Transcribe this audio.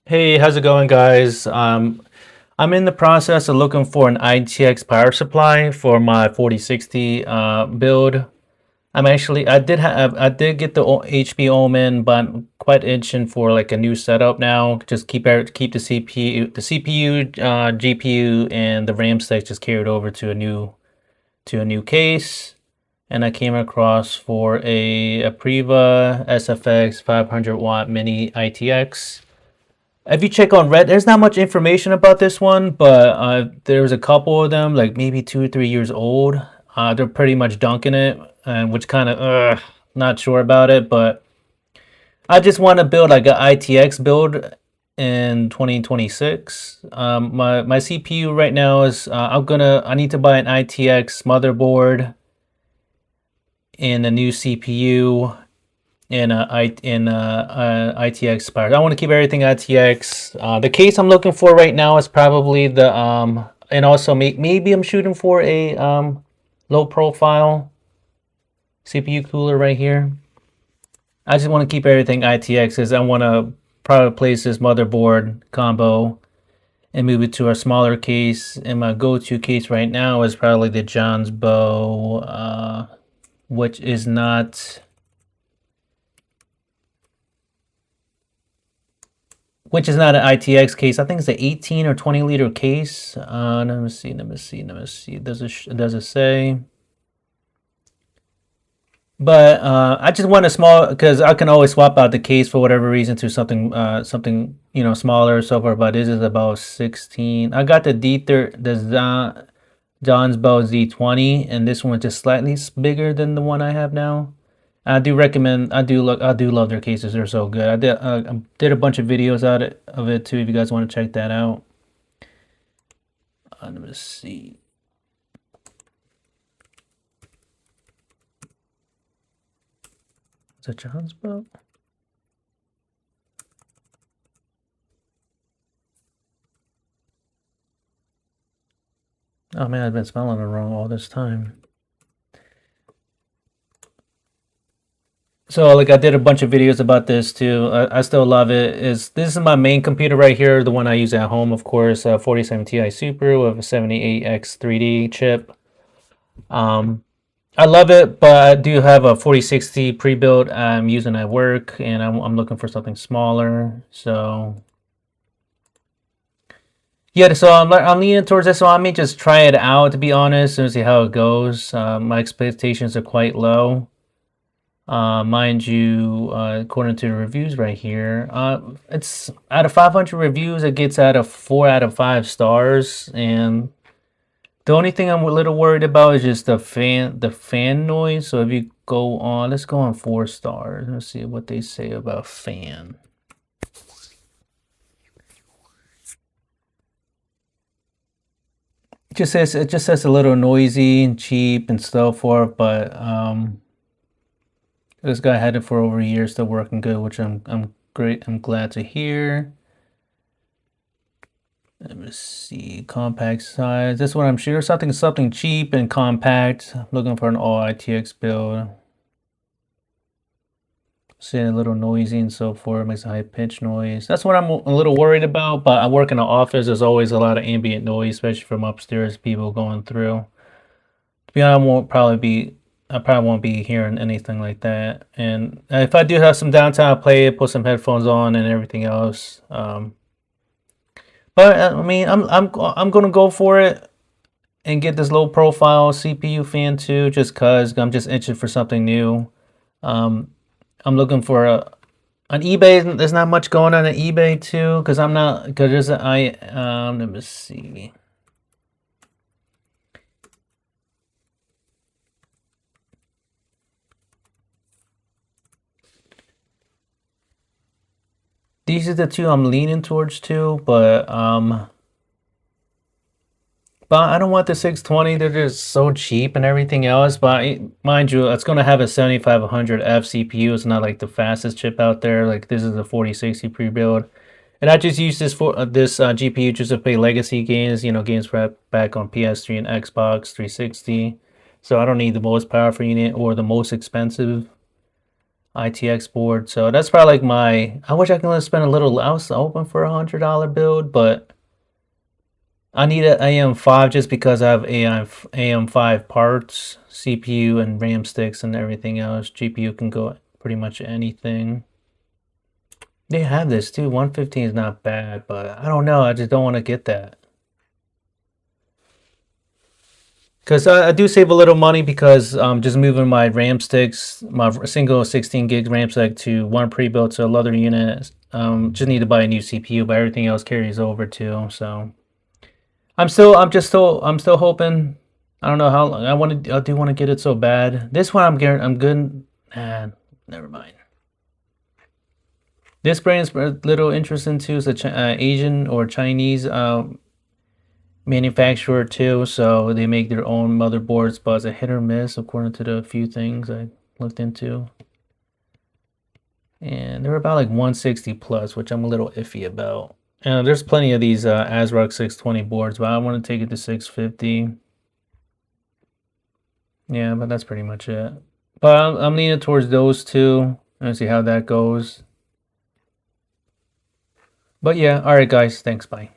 Hey, how's it going, guys? I'm in the process of looking for an ITX power supply for my 4060 build. I did get the HP Omen, but I'm quite itching for like a new setup now. Just keep the CPU, GPU, and the RAM sticks just carried over to a new case. And I came across for a Priva SFX 500-watt mini ITX. If you check on Reddit, there's not much information about this one, but there's a couple of them, like maybe 2 or 3 years old. They're pretty much dunking it, and which kind of not sure about it. But I just want to build like an ITX build in 2026. My CPU right now is I need to buy an ITX motherboard and a new CPU in ITX power. I want to keep everything ITX. The case I'm looking for right now is probably the and also maybe I'm shooting for a low profile CPU cooler right here. I just want to keep everything ITX because I want to probably place this motherboard combo and move it to a smaller case. And my go-to case right now is probably the John's Bow, which is not an ITX case. I think it's an 18 or 20 liter case. Let me see. Does it say? But I just want a small because I can always swap out the case for whatever reason to something smaller so far. But this is about 16. I got the John's Bow Z20, and this one's just slightly bigger than the one I have now. I do recommend. I do love their cases. They're so good. I did a bunch of videos of it too. If you guys want to check that out. Let me see. Is that John's Bow? Oh man, I've been spelling it wrong all this time. So like I did a bunch of videos about this too. I still love it. This is my main computer right here, the one I use at home, of course, 47 Ti Super with a 78X 3D chip. Um, I love it, but I do have a 4060 pre-built I'm using at work, and I'm looking for something smaller. So yeah, so I'm leaning towards this. So I may just try it out to be honest and see how it goes. My expectations are quite low. Mind you, according to the reviews right here, it's out of 500 reviews, it gets out of 4 out of 5 stars, and the only thing I'm a little worried about is just the fan noise. So if you go on, let's go on 4 stars. Let's see what they say about fan. It just says a little noisy and cheap and so forth, but this guy had it for over a year, still working good, which I'm great. I'm glad to hear. Let me see, compact size. This one I'm sure something cheap and compact. I'm looking for an all ITX build. Seeing a little noisy and so forth, makes a high pitch noise. That's what I'm a little worried about. But I work in an office. There's always a lot of ambient noise, especially from upstairs, people going through. To be honest, I probably won't be hearing anything like that. And if I do have some downtime, I'll play it, put some headphones on, and everything else. But I mean, I'm gonna go for it and get this low profile CPU fan too, just cause I'm just itching for something new. Um, I'm looking for on eBay. There's not much going on eBay too, cause I'm not because there's let me see. These are the two I'm leaning towards too, but I don't want the 620. They're just so cheap and everything else. But mind you, it's going to have a 7500F CPU. It's not like the fastest chip out there. Like this is a 4060 pre-build. And I just use this for this GPU just to play legacy games, games back on PS3 and Xbox 360. So I don't need the most powerful unit or the most expensive ITX board. So that's probably like my. I wish I could spend a little. I was open for $100 build, but I need an AM5 just because I have AM5 parts, CPU and RAM sticks and everything else. GPU can go pretty much anything. They have this too. 115 is not bad, but I don't know. I just don't want to get that. Because I do save a little money because just moving my RAM sticks, my single 16 gig RAM stick to one pre-built to another unit. Just need to buy a new CPU, but everything else carries over too. So I'm still hoping. I don't know how long I do want to get it so bad. This one I'm good. Nah, never mind. This brand is a little interesting too. It's a Asian or Chinese manufacturer too, so they make their own motherboards, but it's a hit or miss according to the few things I looked into. And they're about like 160 plus, which I'm a little iffy about. And there's plenty of these ASRock 620 boards, but I want to take it to 650. Yeah, but that's pretty much it. But I'm leaning towards those two. Let's see how that goes. But yeah, all right, guys. Thanks. Bye.